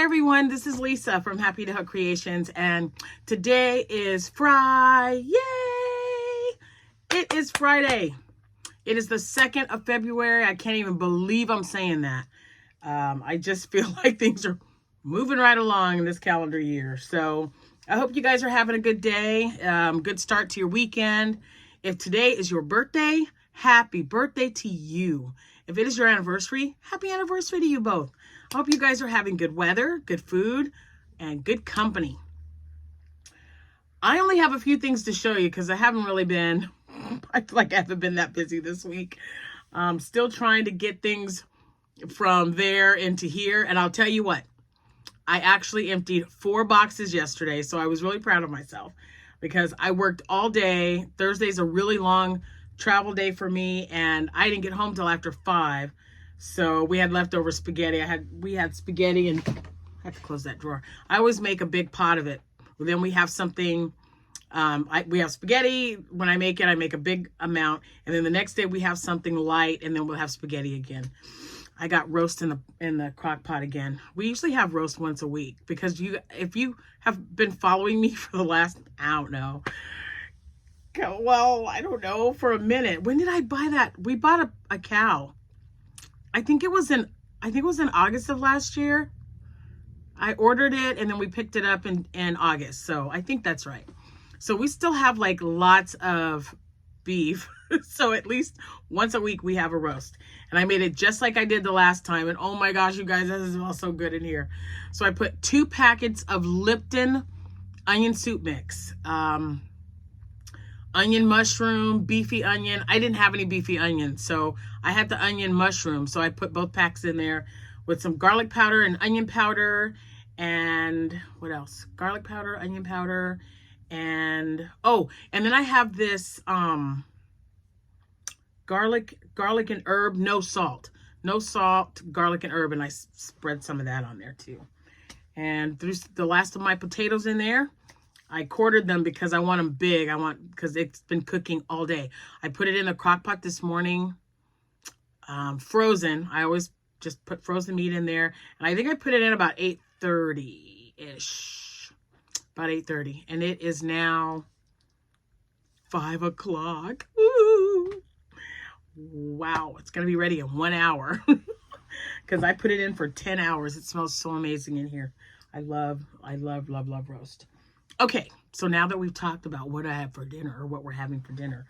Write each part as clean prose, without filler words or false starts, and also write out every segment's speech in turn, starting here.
everyone, this is Lisa from Happytohook Creations, and today is Friday. Yay! It is Friday. It is the 2nd of February. I can't even believe I'm saying that. I just feel like things are moving right along in this calendar year. So I hope you guys are having a good day. Good start to your weekend. If today is your birthday, happy birthday to you. If it is your anniversary, happy anniversary to you both. I hope you guys are having good weather, good food, and good company. I only have a few things to show you because I haven't really been, I feel like I haven't been that busy this week. I'm still trying to get things from there into here. And I'll tell you what, I actually emptied 4 boxes yesterday. So I was really proud of myself because I worked all day. Thursday's a really long travel day for me, and I didn't get home till after 5. So we had leftover spaghetti. We had spaghetti, and I have to close that drawer. I always make a big pot of it. Then we have something, we have spaghetti. When I make it, I make a big amount. And then the next day we have something light, and then we'll have spaghetti again. I got roast in the crock pot again. We usually have roast once a week because if you have been following me for the last, I don't know, for a minute. When did I buy that? We bought a cow. I think it was in August of last year. I ordered it and then we picked it up in August. So I think that's right. So we still have like lots of beef. So at least once a week we have a roast. And I made it just like I did the last time. And oh my gosh, you guys, this smells so good in here. So I put 2 packets of Lipton onion soup mix. Onion mushroom, beefy onion. I didn't have any beefy onion, so I had the onion mushroom. So I put both packs in there with some garlic powder and onion powder. And what else? Garlic powder, onion powder, and and then I have this garlic and herb, no salt, garlic and herb, and I spread some of that on there too. And threw the last of my potatoes in there. I quartered them because I want them big. Because it's been cooking all day. I put it in the crock pot this morning, frozen. I always just put frozen meat in there. And I think I put it in about 8:30-ish. About 8:30. And it is now 5 o'clock. Woo! Wow, it's going to be ready in 1 hour. Because I put it in for 10 hours. It smells so amazing in here. I love roast. Okay, so now that we've talked about what I have for dinner or what we're having for dinner,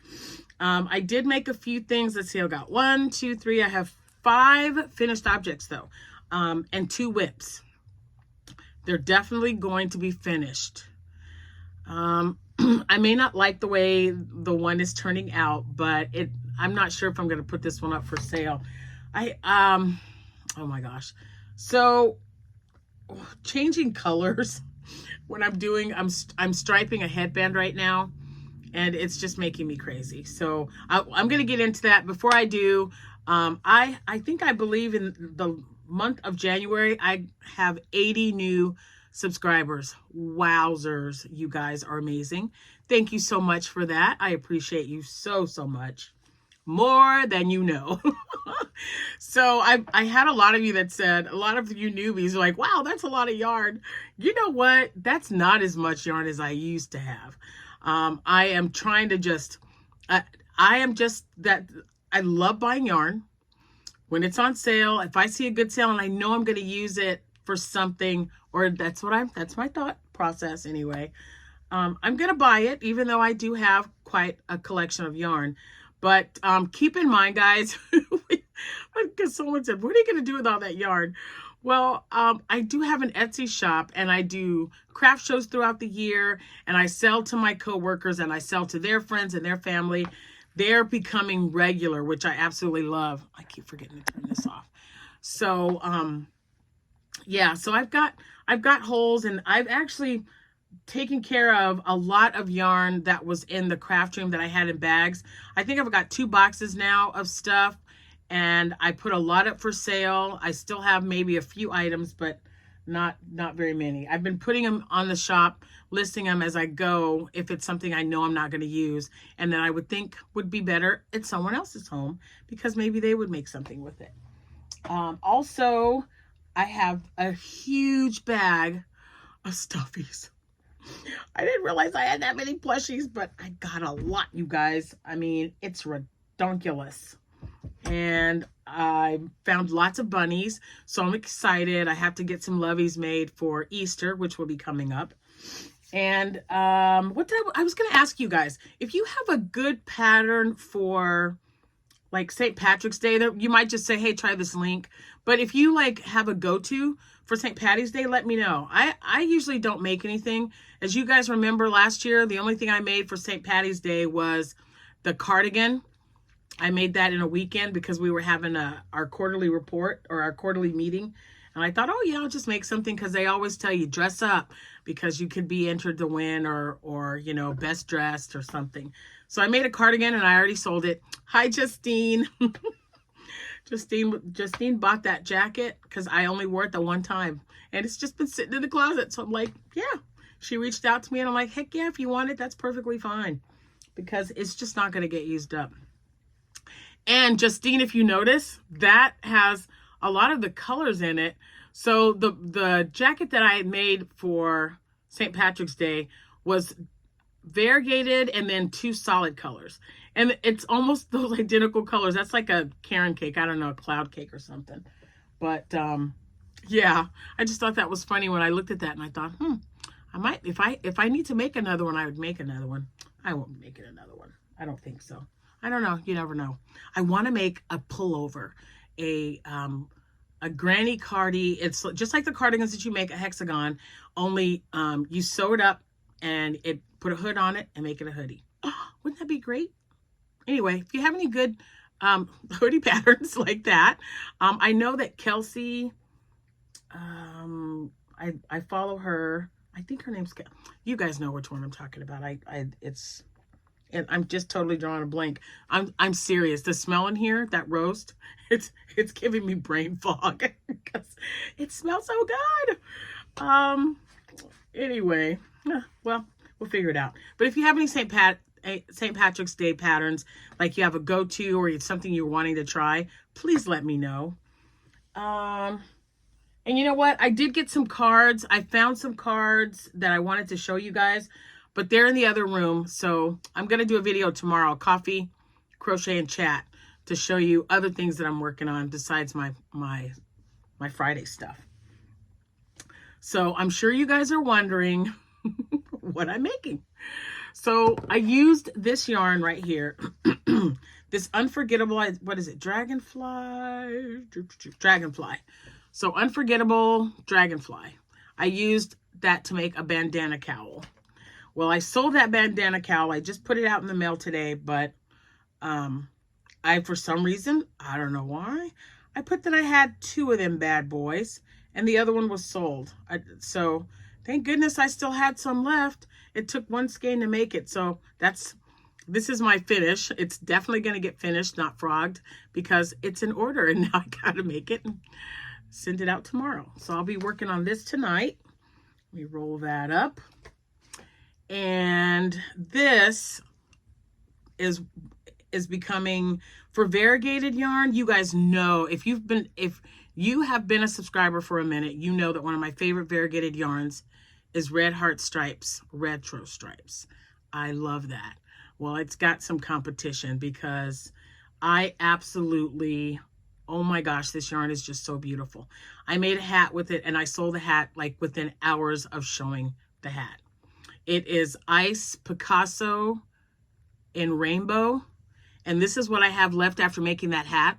I did make a few things. Let's see, I got 1, 2, 3. I have 5 finished objects though, and 2 whips. They're definitely going to be finished. I may not like the way the one is turning out, but I'm not sure if I'm going to put this one up for sale. Oh my gosh. So changing colors. When I'm striping a headband right now, and it's just making me crazy. So I'm going to get into that. Before I do, I believe in the month of January, I have 80 new subscribers. Wowzers, you guys are amazing. Thank you so much for that. I appreciate you so much. More than you know. So I had a lot of you that said, a lot of you newbies are like, wow, that's a lot of yarn. You know what? That's not as much yarn as I used to have. I am trying to just, I love buying yarn. When it's on sale, if I see a good sale and I know I'm going to use it for something, or that's my thought process anyway. I'm going to buy it, even though I do have quite a collection of yarn. But keep in mind, guys, because someone said, what are you going to do with all that yarn? Well, I do have an Etsy shop, and I do craft shows throughout the year, and I sell to my coworkers, and I sell to their friends and their family. They're becoming regular, which I absolutely love. I keep forgetting to turn this off. So, yeah, so I've got holes, and I've actually taken care of a lot of yarn that was in the craft room that I had in bags. I think I've got 2 boxes now of stuff, and I put a lot up for sale. I still have maybe a few items, but not very many. I've been putting them on the shop, listing them as I go if it's something I know I'm not going to use and that I would think would be better at someone else's home because maybe they would make something with it. Also, I have a huge bag of stuffies. I didn't realize I had that many plushies, but I got a lot, you guys. I mean, it's redonkulous. And I found lots of bunnies, so I'm excited. I have to get some loveys made for Easter, which will be coming up. And I was going to ask you guys, if you have a good pattern for like St. Patrick's Day, you might just say, hey, try this link. But if you like have a go-to for St. Patty's Day, let me know. I usually don't make anything. As you guys remember last year, the only thing I made for St. Patty's Day was the cardigan. I made that in a weekend because we were having our quarterly report or our quarterly meeting. And I thought, oh yeah, I'll just make something, because they always tell you dress up because you could be entered to win or you know, best dressed or something. So I made a cardigan and I already sold it. Hi, Justine. Justine bought that jacket because I only wore it the one time. And it's just been sitting in the closet. So I'm like, yeah. She reached out to me and I'm like, heck yeah, if you want it, that's perfectly fine. Because it's just not going to get used up. And Justine, if you notice, that has a lot of the colors in it. So the jacket that I had made for St. Patrick's Day was variegated and then 2 solid colors. And it's almost those identical colors. That's like a Karen cake. I don't know, a cloud cake or something. But yeah, I just thought that was funny when I looked at that and I thought, I might, if I need to make another one, I would make another one. I won't make it another one. I don't think so. I don't know. You never know. I want to make a pullover, a granny cardi. It's just like the cardigans that you make a hexagon, only you sew it up and put a hood on it and make it a hoodie. Oh, wouldn't that be great? Anyway, if you have any good hoodie patterns like that, I know that Kelsey, I follow her. I think her name's, you guys know which one I'm talking about. And I'm just totally drawing a blank. I'm serious. The smell in here, that roast, it's giving me brain fog because it smells so good. Anyway, well, we'll figure it out. But if you have any St. Patrick's Day patterns, like you have a go-to or it's something you're wanting to try, please let me know. And you know what? I did get some cards. I found some cards that I wanted to show you guys, but they're in the other room. So I'm going to do a video tomorrow, coffee, crochet, and chat, to show you other things that I'm working on besides my Friday stuff. So I'm sure you guys are wondering what I'm making. So I used this yarn right here. This unforgettable, what is it? Dragonfly. So unforgettable dragonfly. I used that to make a bandana cowl. Well, I sold that bandana cowl. I just put it out in the mail today, but for some reason, I don't know why, I put that I had 2 of them bad boys and the other one was sold. So thank goodness I still had some left. It took 1 skein to make it. So this is my finish. It's definitely going to get finished, not frogged, because it's in order and now I got to make it and send it out tomorrow. So I'll be working on this tonight. Let me roll that up. And this is becoming, for variegated yarn, you guys know, if you have been a subscriber for a minute, you know that one of my favorite variegated yarns is Red Heart Stripes, Retro Stripes. I love that. Well, it's got some competition because I absolutely, oh my gosh, this yarn is just so beautiful. I made a hat with it and I sold the hat like within hours of showing the hat. It is Ice Picasso in Rainbow. And this is what I have left after making that hat.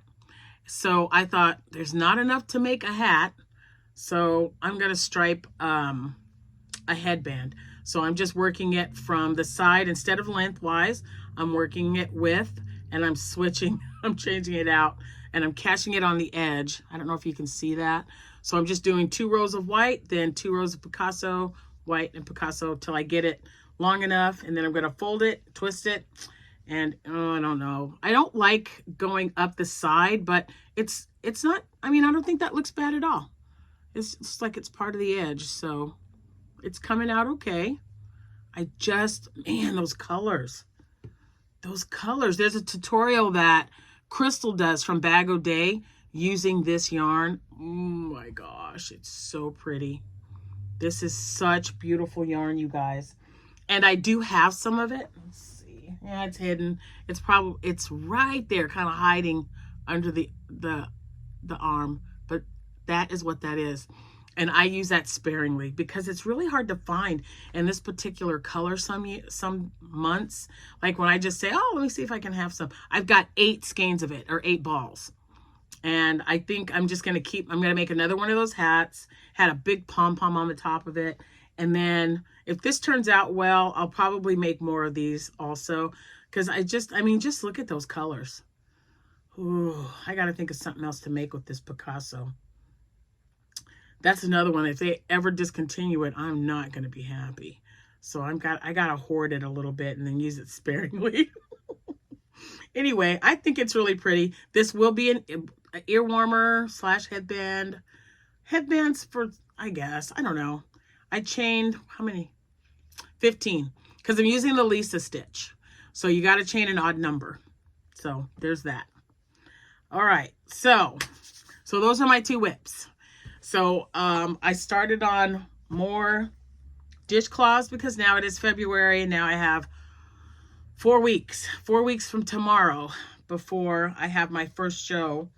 So I thought there's not enough to make a hat. So I'm going to stripe a headband. So I'm just working it from the side instead of lengthwise. I'm working it width and I'm switching. I'm changing it out and I'm catching it on the edge. I don't know if you can see that. So I'm just doing 2 rows of white, then 2 rows of Picasso, white and Picasso till I get it long enough. And then I'm going to fold it, twist it. And oh, I don't know. I don't like going up the side, but it's not, I mean, I don't think that looks bad at all. It's just like it's part of the edge. So it's coming out okay. Man, those colors. There's a tutorial that Crystal does from Bag O' Day using this yarn. my gosh, it's so pretty. This is such beautiful yarn, you guys. And I do have some of it. Let's see. Yeah, it's hidden. It's right there, kind of hiding under the arm. But that is what that is. And I use that sparingly because it's really hard to find in this particular color some months. Like when I just say, oh, let me see if I can have some. I've got 8 skeins of it, or 8 balls. And I think I'm just going to I'm going to make another one of those hats. Had a big pom-pom on the top of it. And then if this turns out well, I'll probably make more of these also. Because I mean, just look at those colors. Ooh, I got to think of something else to make with this Picasso. That's another one. If they ever discontinue it, I'm not going to be happy. So I got to hoard it a little bit and then use it sparingly. Anyway, I think it's really pretty. This will be an ear warmer / headband. Headbands for, I guess, I don't know. I chained, how many? 15. Because I'm using the Lisa stitch. So you got to chain an odd number. So there's that. All right. So those are my 2 whips. So I started on more dishcloths because now it is February and now I have 4 weeks from tomorrow before I have my first show.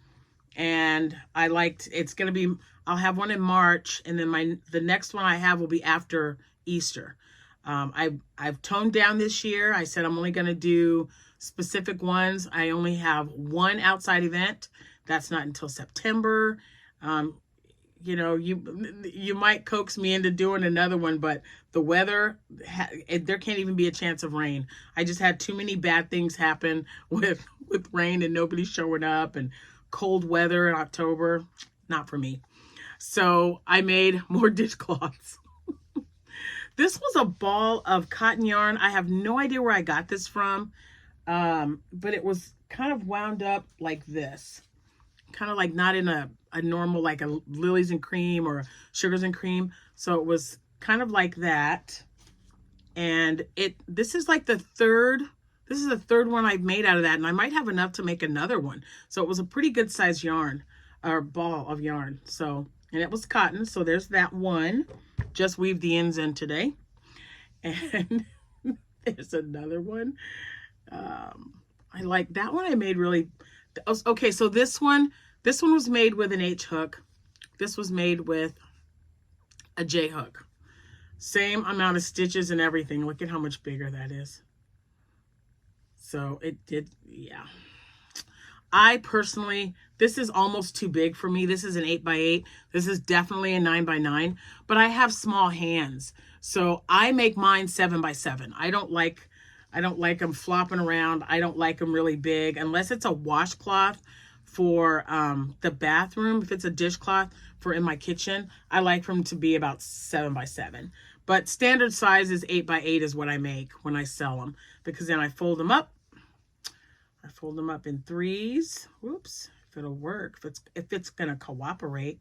And it's going to be, I'll have one in March, and then the next one I have will be after Easter. I've toned down this year. I said I'm only going to do specific ones. I only have one outside event. That's not until September. You know, you might coax me into doing another one, but the weather, there can't even be a chance of rain. I just had too many bad things happen with rain and nobody showing up and cold weather in October. Not for me. So I made more dishcloths. This was a ball of cotton yarn. I have no idea where I got this from, but it was kind of wound up like this. Kind of like not in a normal, like a Lilies and Cream or Sugars and Cream. So it was kind of like that. And this is like the third one I've made out of that. And I might have enough to make another one. So it was a pretty good size yarn, or ball of yarn. So, and it was cotton. So there's that one. Just weave the ends in today. And there's another one. I like that one. I made really, okay. So this one was made with an H hook. This was made with a J hook. Same amount of stitches and everything. Look at how much bigger that is. So it did, yeah. I personally, this is almost too big for me. This is an 8x8. This is definitely a 9x9, but I have small hands. So I make mine 7x7. I don't like them flopping around. I don't like them really big unless it's a washcloth for the bathroom. If it's a dishcloth for in my kitchen, I like them to be about 7x7. But standard size is 8x8 is what I make when I sell them, because then I fold them up. I fold them up in 3s. Whoops, if it'll work, if it's gonna cooperate.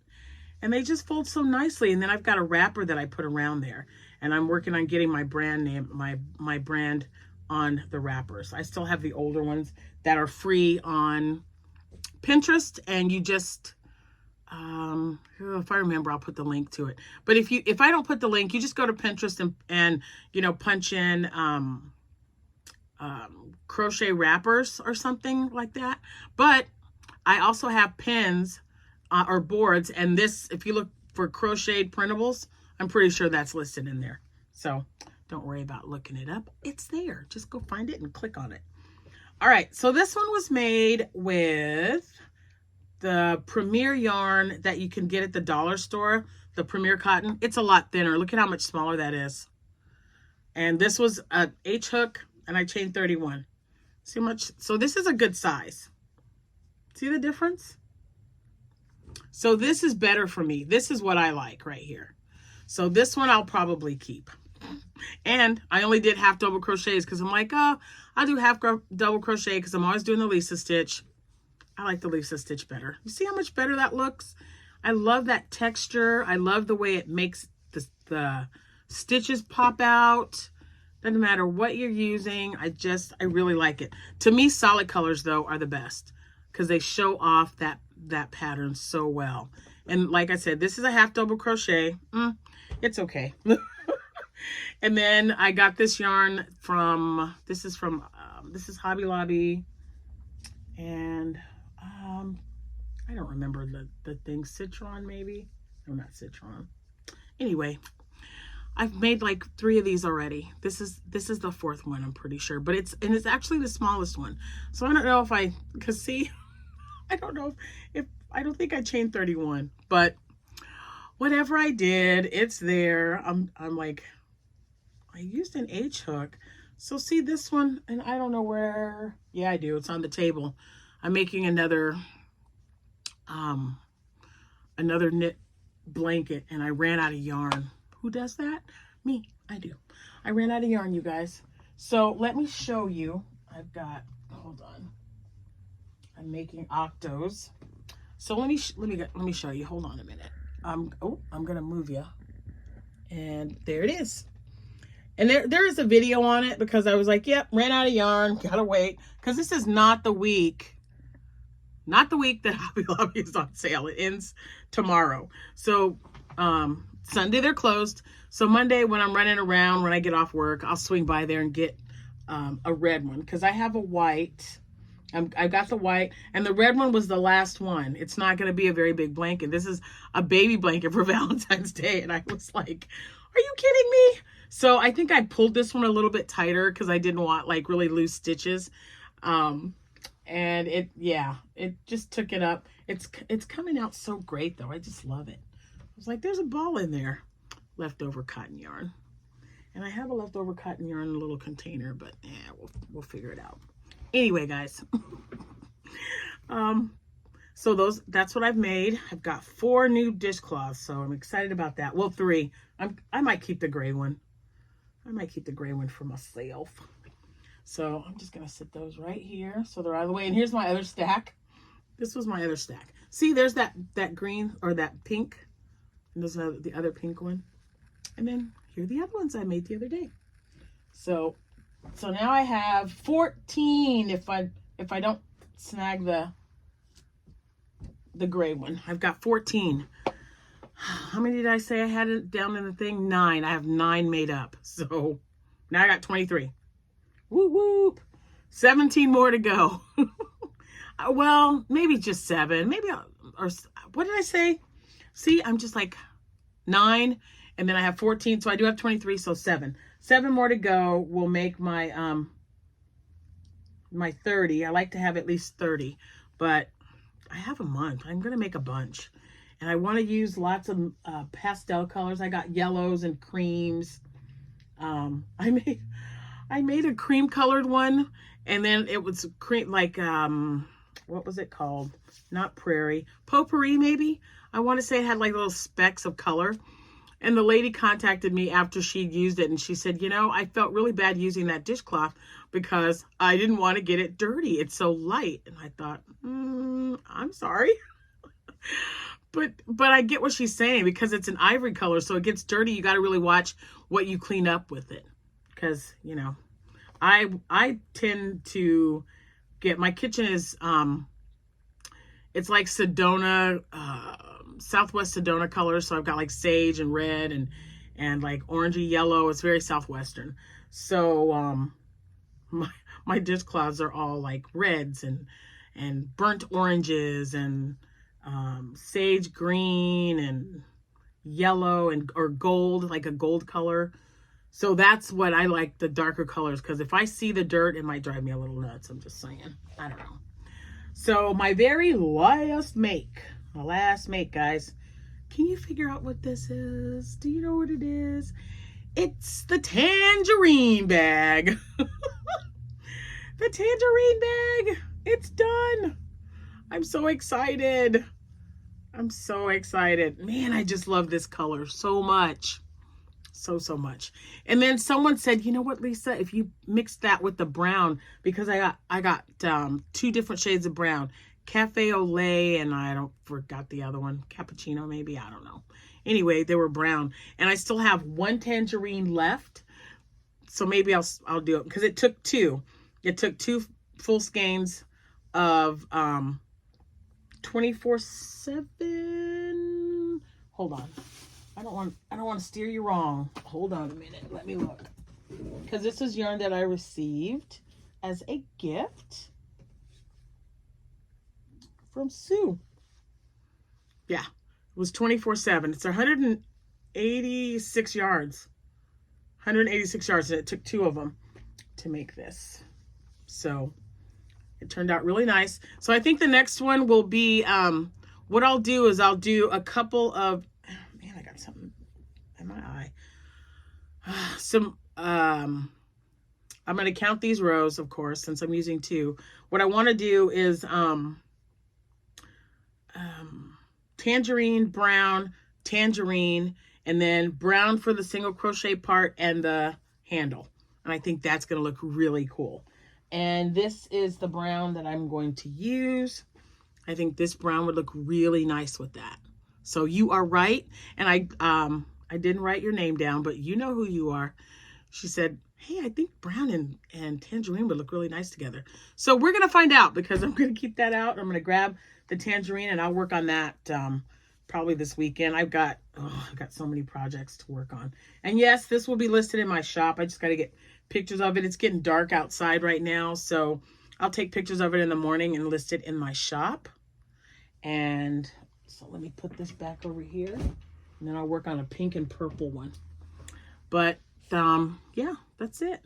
And they just fold so nicely. And then I've got a wrapper that I put around there. And I'm working on getting my brand name, my brand on the wrappers. I still have the older ones that are free on Pinterest, and you just, if I remember, I'll put the link to it. But if I don't put the link, you just go to Pinterest and you know, punch in crochet wrappers or something like that. But I also have pins or boards, and this, if you look for crocheted printables, I'm pretty sure that's listed in there. So don't worry about looking it up. It's there. Just go find it and click on it. All right, so this one was made with the Premier yarn that you can get at the dollar store, the Premier cotton. It's a lot thinner. Look at how much smaller that is. And this was a H hook, and I chained 31. See how much? So this is a good size. See the difference? So this is better for me. This is what I like right here. So this one I'll probably keep. And I only did half double crochets because I'm like, oh, I'll do half double crochet because I'm always doing the Lisa stitch. I like the Lisa stitch better. You see how much better that looks? I love that texture. I love the way it makes the stitches pop out. Doesn't matter what you're using. I really like it. To me, solid colors though are the best because they show off that pattern so well. And like I said, this is a half double crochet. It's okay. And then I got this yarn from, this is Hobby Lobby. And I don't remember the thing. Citron, maybe? No, not Citron. Anyway, I've made like 3 of these already. This is the 4th one, I'm pretty sure. But it's actually the smallest one. So I don't know if because see, I don't know if I don't think I chained 31. But whatever I did, it's there. I'm like, I used an H hook. So see this one, and I don't know where. Yeah, I do. It's on the table. I'm making another knit blanket, and I ran out of yarn. Who does that? Me. I do. I ran out of yarn, you guys. So let me show you. I've got, hold on. I'm making octos. So let me show you. Hold on a minute. I'm gonna move you. And there it is. And there is a video on it because I was like, yep, ran out of yarn, gotta wait. Because this is not the week that Hobby Lobby is on sale. It ends tomorrow. So Sunday they're closed. So Monday when I'm running around, when I get off work, I'll swing by there and get a red one. Because I have a white. I got the white. And the red one was the last one. It's not going to be a very big blanket. This is a baby blanket for Valentine's Day. And I was like, are you kidding me? So I think I pulled this one a little bit tighter because I didn't want like really loose stitches. And it just took it up. It's coming out so great though. I just love it. I was like, there's a ball in there. Leftover cotton yarn. And I have a leftover cotton yarn in a little container, but yeah, we'll figure it out. Anyway, guys. So that's what I've made. I've got 4 new dishcloths, so I'm excited about that. Well, 3. I might keep the gray one. I might keep the gray one for myself. So I'm just gonna sit those right here so they're out of the way. And here's my other stack. This was my other stack. See, there's that green or that pink. And there's the other pink one. And then here are the other ones I made the other day. So now I have 14 if I don't snag the gray one. I've got 14. How many did I say I had it down in the thing? 9. I have 9 made up. So now I got 23. Whoop whoop. 17 more to go. Well, maybe just 7. Maybe or what did I say? See, I'm just like 9 and then I have 14, so I do have 23, so 7. 7 more to go will make my my 30. I like to have at least 30, but I have a month. I'm going to make a bunch. And I want to use lots of pastel colors. I got yellows and creams. I made a cream colored one, and then it was cream like what was it called? Not prairie, potpourri maybe. I want to say it had like little specks of color. And the lady contacted me after she'd used it, and she said, you know, I felt really bad using that dishcloth because I didn't want to get it dirty. It's so light. And I thought, I'm sorry. But I get what she's saying because it's an ivory color, so it gets dirty. You got to really watch what you clean up with it. Because, you know, I tend to get, my kitchen is, it's like Sedona, Southwest Sedona colors. So I've got like sage and red and like orangey yellow. It's very Southwestern. So my dishcloths are all like reds and burnt oranges and sage green and yellow or gold, like a gold color. So that's what I like, the darker colors, because if I see the dirt, it might drive me a little nuts. I'm just saying. I don't know. So my very last make, guys. Can you figure out what this is? Do you know what it is? It's the Tangerine bag. The Tangerine bag. It's done. I'm so excited. I'm so excited. Man, I just love this color so much. So much. And then someone said, you know what, Lisa, if you mix that with the brown, because I got 2 different shades of brown, Cafe au lait, and I forgot the other one, cappuccino maybe, I don't know. Anyway, they were brown, and I still have 1 tangerine left. So maybe I'll do it because it took 2. It took 2 full skeins of 24/7 hold on. I don't want to steer you wrong. Hold on a minute. Let me look. Because this is yarn that I received as a gift from Sue. Yeah, it was 24/7. It's 186 yards. 186 yards, and it took 2 of them to make this. So it turned out really nice. So I think the next one will be, what I'll do is I'll do a couple of, man, I got something in my eye. I'm going to count these rows, of course, since I'm using 2. What I want to do is tangerine, brown, tangerine, and then brown for the single crochet part and the handle. And I think that's going to look really cool. And this is the brown that I'm going to use. I think this brown would look really nice with that. So you are right. And I didn't write your name down, but you know who you are. She said, hey, I think brown and tangerine would look really nice together. So we're going to find out, because I'm going to keep that out. I'm going to grab the tangerine and I'll work on that probably this weekend. I've got so many projects to work on. And yes, this will be listed in my shop. I just got to get pictures of it. It's getting dark outside right now, so I'll take pictures of it in the morning and list it in my shop. And so let me put this back over here, and then I'll work on a pink and purple one. But yeah, that's it.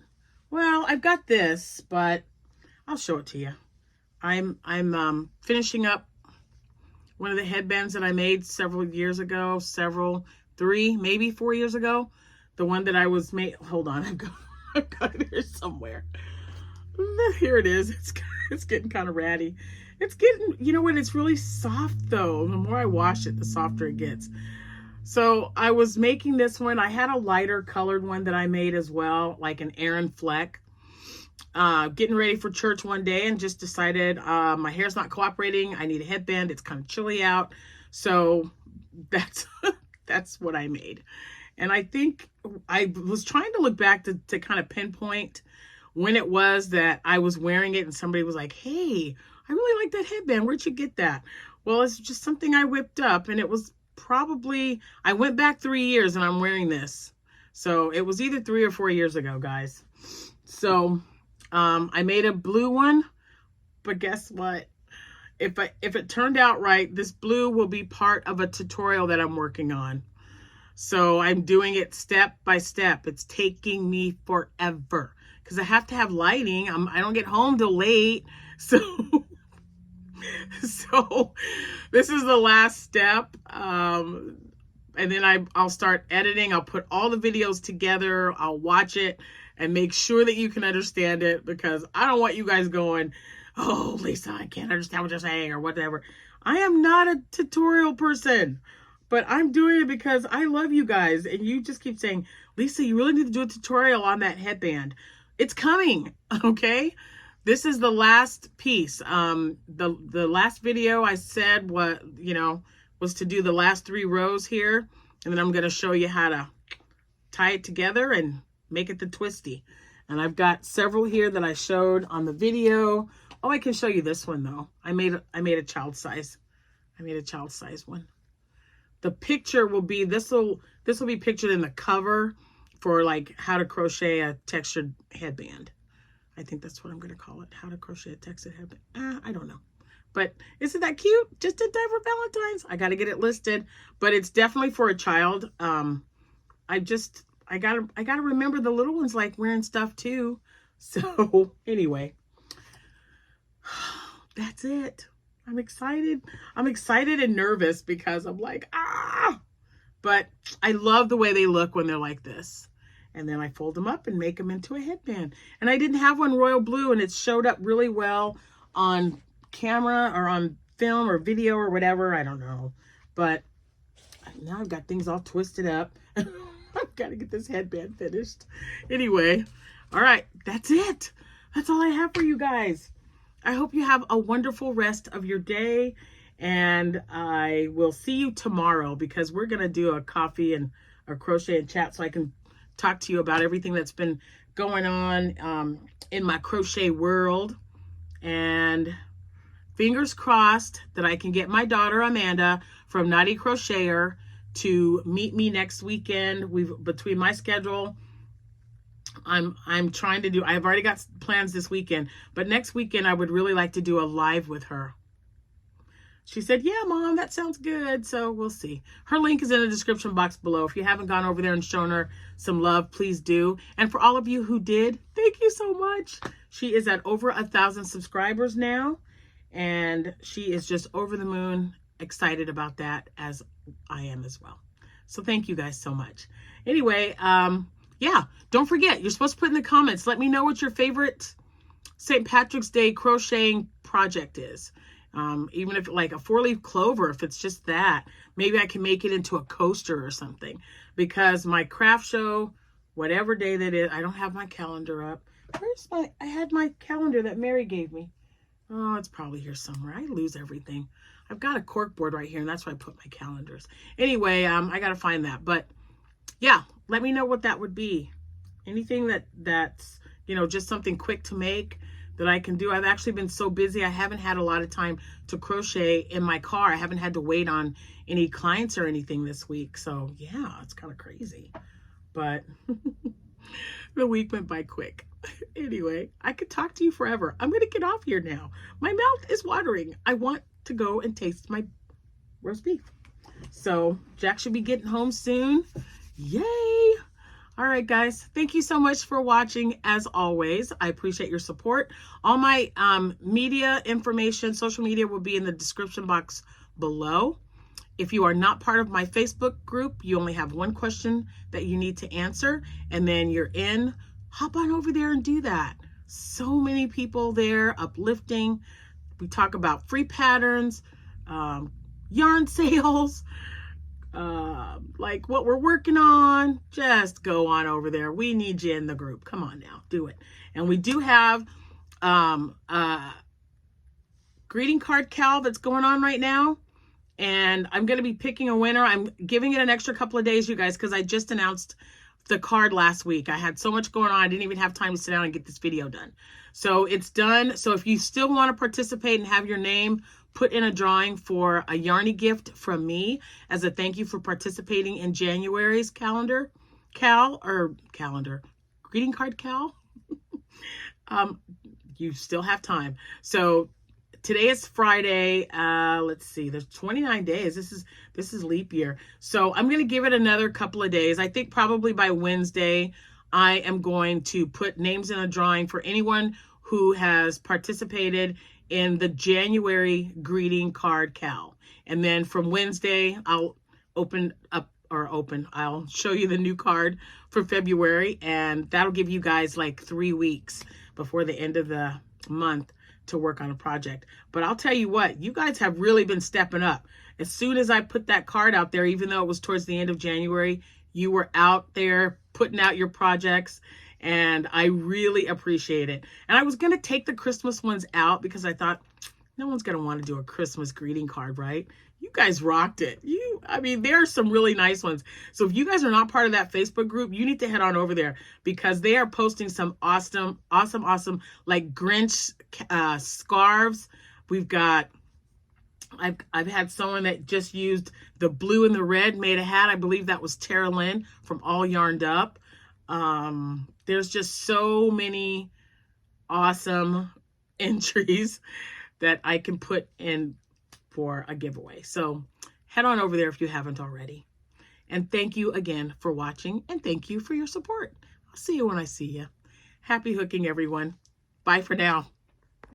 Well, I've got this, but I'll show it to you. I'm finishing up one of the headbands that I made several years ago, 3, maybe 4 years ago. The one that I was made, hold on, I've got it here somewhere. Here it is. It's getting kind of ratty. It's getting, you know what, it's really soft though. The more I wash it, the softer it gets. So I was making this one. I had a lighter colored one that I made as well, like an Aran Fleck. Getting ready for church one day and just decided my hair's not cooperating. I need a headband. It's kind of chilly out. So that's what I made. And I think I was trying to look back to kind of pinpoint when it was that I was wearing it and somebody was like, hey, I really like that headband. Where'd you get that? Well, it's just something I whipped up, and it was probably, I went back 3 years and I'm wearing this. So it was either 3 or 4 years ago, guys. So I made a blue one, but guess what? If it turned out right, this blue will be part of a tutorial that I'm working on. So I'm doing it step by step. It's taking me forever because I have to have lighting. I don't get home till late. So, so this is the last step. And then I'll start editing. I'll put all the videos together. I'll watch it and make sure that you can understand it, because I don't want you guys going, oh, Lisa, I can't understand what you're saying or whatever. I am not a tutorial person, but I'm doing it because I love you guys. And you just keep saying, Lisa, you really need to do a tutorial on that headband. It's coming, okay? This is the last piece. The last video I said was to do the last 3 rows here. And then I'm going to show you how to tie it together and make it the twisty. And I've got several here that I showed on the video. Oh, I can show you this one though. I made a child size. I made a child size one. The picture will be, this will be pictured in the cover for like how to crochet a textured headband. I think that's what I'm going to call it. How to crochet a textured headband. I don't know. But isn't that cute? Just in time for Valentine's. I got to get it listed, but it's definitely for a child. I gotta remember the little ones like wearing stuff too. So anyway, that's it. I'm excited. I'm excited and nervous because I'm like, but I love the way they look when they're like this. And then I fold them up and make them into a headband. And I didn't have one royal blue, and it showed up really well on camera or on film or video or whatever. I don't know. But now I've got things all twisted up. I've got to get this headband finished. Anyway, all right, that's it. That's all I have for you guys. I hope you have a wonderful rest of your day, and I will see you tomorrow because we're going to do a coffee and a crochet and chat so I can talk to you about everything that's been going on in my crochet world. And fingers crossed that I can get my daughter Amanda from Naughty Crocheter to meet me next weekend. Between my schedule, I'm trying to do, I've already got plans this weekend, but next weekend I would really like to do a live with her. She said, yeah, Mom, that sounds good. So we'll see. Her link is in the description box below. If you haven't gone over there and shown her some love, please do. And for all of you who did, thank you so much. She is at over 1,000 subscribers now. And she is just over the moon excited about that, as I am as well. So thank you guys so much. Anyway, yeah, don't forget, you're supposed to put in the comments. Let me know what your favorite St. Patrick's Day crocheting project is. Even if like a 4-leaf clover, if it's just that, maybe I can make it into a coaster or something, because my craft show, whatever day that is, I don't have my calendar up. Where's I had my calendar that Mary gave me. Oh, it's probably here somewhere. I lose everything. I've got a cork board right here, and that's where I put my calendars. Anyway, I got to find that. But yeah, let me know what that would be. Anything that's, you know, just something quick to make that I can do. I've actually been so busy, I haven't had a lot of time to crochet in my car. I haven't had to wait on any clients or anything this week. So yeah, it's kind of crazy, but the week went by quick. Anyway, I could talk to you forever. I'm going to get off here now. My mouth is watering. I want to go and taste my roast beef. So Jack should be getting home soon. Yay. All right, guys, thank you so much for watching. As always, I appreciate your support. All my media information, social media, will be in the description box below. If you are not part of my Facebook group, you only have one question that you need to answer, and then you're in. Hop on over there and do that. So many people there uplifting. We talk about free patterns, yarn sales, like what we're working on. Just go on over there. We need you in the group. Come on now, do it. And we do have greeting card cal that's going on right now, and I'm going to be picking a winner. I'm giving it an extra couple of days, you guys, because I just announced the card last week. I had so much going on, I didn't even have time to sit down and get this video done. So it's done. So if you still want to participate and have your name put in a drawing for a Yarny gift from me as a thank you for participating in January's greeting card cal, you still have time. So today is Friday. Let's see, there's 29 days. This is leap year. So I'm going to give it another couple of days. I think probably by Wednesday, I am going to put names in a drawing for anyone who has participated in the January greeting card cal. And then from Wednesday, I'll I'll show you the new card for February, and that'll give you guys like 3 weeks before the end of the month to work on a project. But I'll tell you what, you guys have really been stepping up. As soon as I put that card out there, even though it was towards the end of January, you were out there putting out your projects, and I really appreciate it. And I was going to take the Christmas ones out because I thought no one's going to want to do a Christmas greeting card, right? You guys rocked it. I mean, there are some really nice ones. So if you guys are not part of that Facebook group, you need to head on over there, because they are posting some awesome like Grinch scarves. We've got, I've had someone that just used the blue and the red, made a hat. I believe that was Tara Lynn from All Yarned Up. There's just so many awesome entries that I can put in for a giveaway. So head on over there if you haven't already. And thank you again for watching, and thank you for your support. I'll see you when I see you. Happy hooking, everyone. Bye for now.